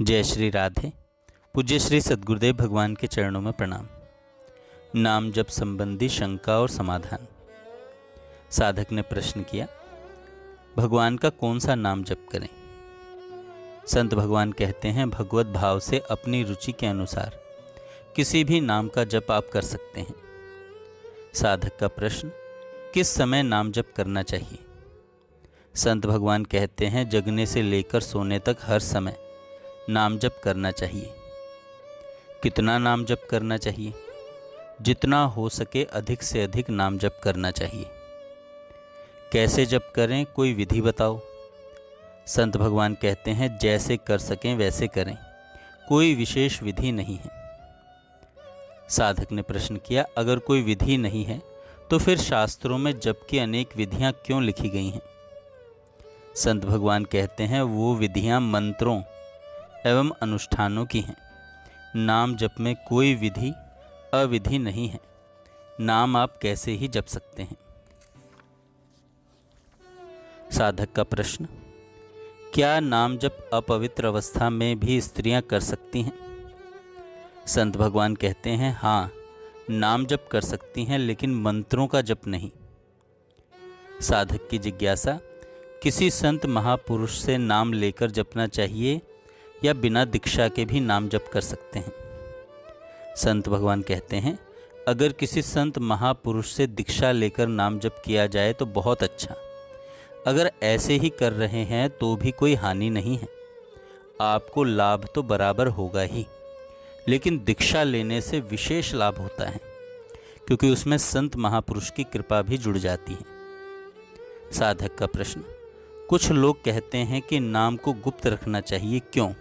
जय श्री राधे। पूज्य श्री सद्गुरुदेव भगवान के चरणों में प्रणाम। नाम जप संबंधी शंका और समाधान। साधक ने प्रश्न किया, भगवान का कौन सा नाम जप करें? संत भगवान कहते हैं, भगवत भाव से अपनी रुचि के अनुसार किसी भी नाम का जप आप कर सकते हैं। साधक का प्रश्न, किस समय नाम जप करना चाहिए? संत भगवान कहते हैं, जगने से लेकर सोने तक हर समय नाम जप करना चाहिए। कितना नाम जप करना चाहिए? जितना हो सके अधिक से अधिक नाम जप करना चाहिए। कैसे जप करें, कोई विधि बताओ। संत भगवान कहते हैं, जैसे कर सकें वैसे करें, कोई विशेष विधि नहीं है। साधक ने प्रश्न किया, अगर कोई विधि नहीं है तो फिर शास्त्रों में जप की अनेक विधियां क्यों लिखी गई हैं? संत भगवान कहते हैं, वो विधियां मंत्रों एवं अनुष्ठानों की हैं। नाम जप में कोई विधि अविधि नहीं है। नाम आप कैसे ही जप सकते हैं। साधक का प्रश्न, क्या नाम जप अपवित्र अवस्था में भी स्त्रियां कर सकती हैं? संत भगवान कहते हैं, हाँ, नाम जप कर सकती हैं, लेकिन मंत्रों का जप नहीं। साधक की जिज्ञासा, किसी संत महापुरुष से नाम लेकर जपना चाहिए या बिना दीक्षा के भी नाम जप कर सकते हैं? संत भगवान कहते हैं, अगर किसी संत महापुरुष से दीक्षा लेकर नाम जप किया जाए तो बहुत अच्छा। अगर ऐसे ही कर रहे हैं तो भी कोई हानि नहीं है, आपको लाभ तो बराबर होगा ही, लेकिन दीक्षा लेने से विशेष लाभ होता है, क्योंकि उसमें संत महापुरुष की कृपा भी जुड़ जाती है। साधक का प्रश्न, कुछ लोग कहते हैं कि नाम को गुप्त रखना चाहिए, क्यों?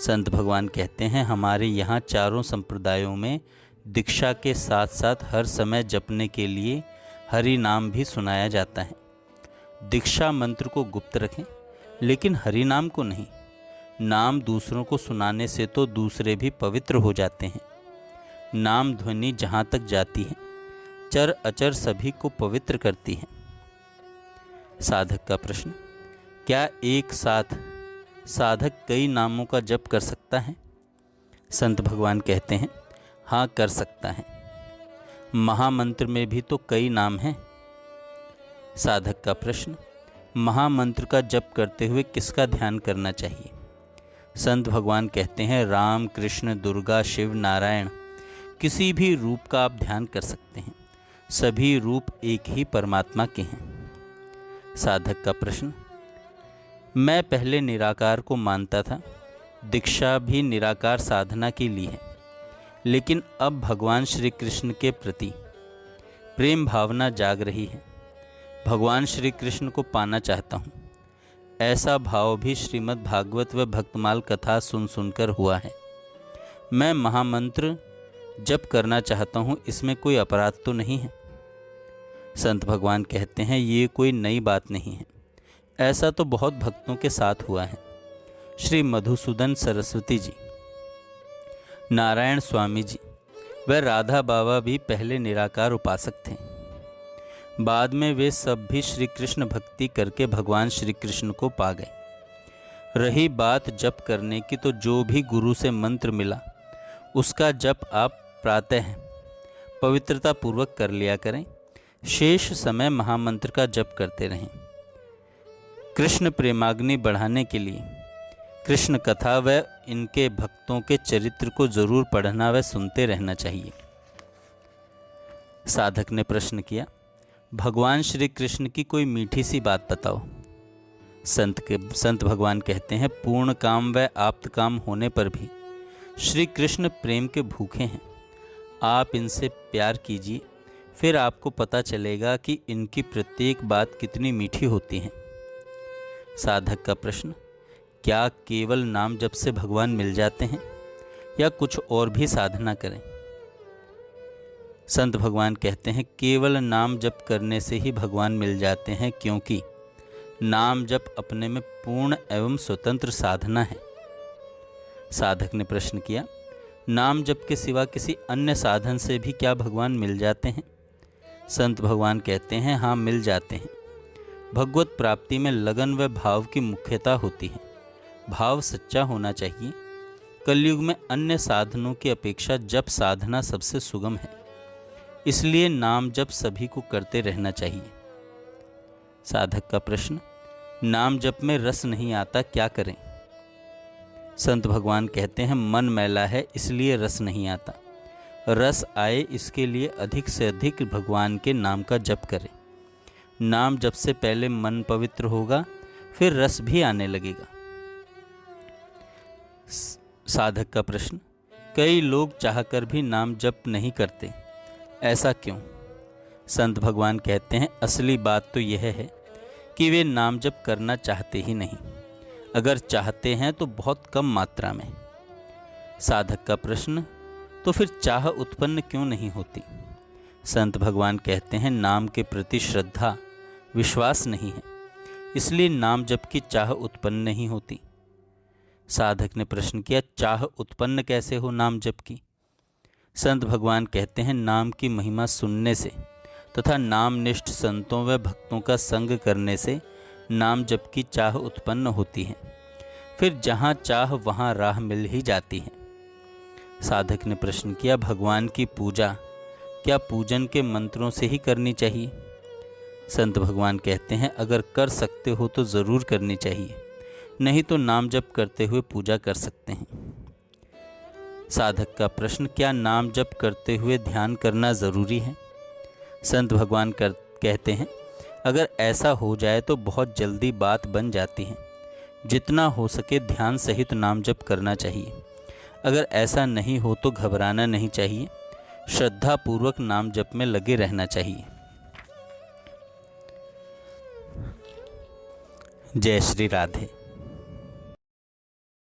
संत भगवान कहते हैं, हमारे यहाँ चारों संप्रदायों में दीक्षा के साथ साथ हर समय जपने के लिए हरि नाम भी सुनाया जाता है। दीक्षा मंत्र को गुप्त रखें, लेकिन हरि नाम को नहीं। नाम दूसरों को सुनाने से तो दूसरे भी पवित्र हो जाते हैं। नाम ध्वनि जहाँ तक जाती है, चर अचर सभी को पवित्र करती है। साधक का प्रश्न, क्या एक साथ साधक कई नामों का जप कर सकता है? संत भगवान कहते हैं, हाँ, कर सकता है। महामंत्र में भी तो कई नाम हैं। साधक का प्रश्न, महामंत्र का जप करते हुए किसका ध्यान करना चाहिए? संत भगवान कहते हैं, राम, कृष्ण, दुर्गा, शिव, नारायण, किसी भी रूप का आप ध्यान कर सकते हैं। सभी रूप एक ही परमात्मा के हैं। साधक का प्रश्न, मैं पहले निराकार को मानता था, दीक्षा भी निराकार साधना की ली है, लेकिन अब भगवान श्री कृष्ण के प्रति प्रेम भावना जाग रही है। भगवान श्री कृष्ण को पाना चाहता हूँ। ऐसा भाव भी श्रीमद् भागवत व भक्तमाल कथा सुन सुनकर हुआ है। मैं महामंत्र जप करना चाहता हूँ, इसमें कोई अपराध तो नहीं है? संत भगवान कहते हैं, ये कोई नई बात नहीं है, ऐसा तो बहुत भक्तों के साथ हुआ है। श्री मधुसूदन सरस्वती जी, नारायण स्वामी जी व राधा बाबा भी पहले निराकार उपासक थे। बाद में वे सब भी श्री कृष्ण भक्ति करके भगवान श्री कृष्ण को पा गए। रही बात जप करने की, तो जो भी गुरु से मंत्र मिला उसका जप आप प्रातः पवित्रता पूर्वक कर लिया करें। शेष समय महामंत्र का जप करते रहें। कृष्ण प्रेमाग्नि बढ़ाने के लिए कृष्ण कथा व इनके भक्तों के चरित्र को जरूर पढ़ना व सुनते रहना चाहिए। साधक ने प्रश्न किया, भगवान श्री कृष्ण की कोई मीठी सी बात बताओ। संत भगवान कहते हैं, पूर्ण काम व आप्त काम होने पर भी श्री कृष्ण प्रेम के भूखे हैं। आप इनसे प्यार कीजिए, फिर आपको पता चलेगा कि इनकी प्रत्येक बात कितनी मीठी होती है। साधक का प्रश्न, क्या केवल नाम जप से भगवान मिल जाते हैं या कुछ और भी साधना करें? संत भगवान कहते हैं, केवल नाम जप करने से ही भगवान मिल जाते हैं, क्योंकि नाम जप अपने में पूर्ण एवं स्वतंत्र साधना है। साधक ने प्रश्न किया, नाम जप के सिवा किसी अन्य साधन से भी क्या भगवान मिल जाते हैं? संत भगवान कहते हैं, हाँ, मिल जाते हैं। भगवत प्राप्ति में लगन व भाव की मुख्यता होती है। भाव सच्चा होना चाहिए। कलयुग में अन्य साधनों की अपेक्षा जप साधना सबसे सुगम है, इसलिए नाम जप सभी को करते रहना चाहिए। साधक का प्रश्न, नाम जप में रस नहीं आता, क्या करें? संत भगवान कहते हैं, मन मैला है इसलिए रस नहीं आता। रस आए इसके लिए अधिक से अधिक भगवान के नाम का जप करें। नाम जप से पहले मन पवित्र होगा, फिर रस भी आने लगेगा। साधक का प्रश्न, कई लोग चाहकर भी नाम जप नहीं करते, ऐसा क्यों? संत भगवान कहते हैं, असली बात तो यह है कि वे नाम जप करना चाहते ही नहीं। अगर चाहते हैं तो बहुत कम मात्रा में। साधक का प्रश्न, तो फिर चाह उत्पन्न क्यों नहीं होती? संत भगवान कहते हैं, नाम के प्रति श्रद्धा विश्वास नहीं है, इसलिए नाम जप की चाह उत्पन्न नहीं होती। साधक ने प्रश्न किया, चाह उत्पन्न कैसे हो नाम जप की? संत भगवान कहते हैं, नाम की महिमा सुनने से तथा नामनिष्ठ संतों व भक्तों का संग करने से नाम जप की चाह उत्पन्न होती है। फिर जहाँ चाह वहाँ राह मिल ही जाती है। साधक ने प्रश्न किया, भगवान की पूजा क्या पूजन के मंत्रों से ही करनी चाहिए? संत भगवान कहते हैं, अगर कर सकते हो तो ज़रूर करनी चाहिए, नहीं तो नाम जप करते हुए पूजा कर सकते हैं। साधक का प्रश्न, क्या नाम जप करते हुए ध्यान करना ज़रूरी है? संत भगवान कहते हैं, अगर ऐसा हो जाए तो बहुत जल्दी बात बन जाती है। जितना हो सके ध्यान सहित नाम जप करना चाहिए। अगर ऐसा नहीं हो तो घबराना नहीं चाहिए, श्रद्धापूर्वक नाम जप में लगे रहना चाहिए। जय श्री राधे।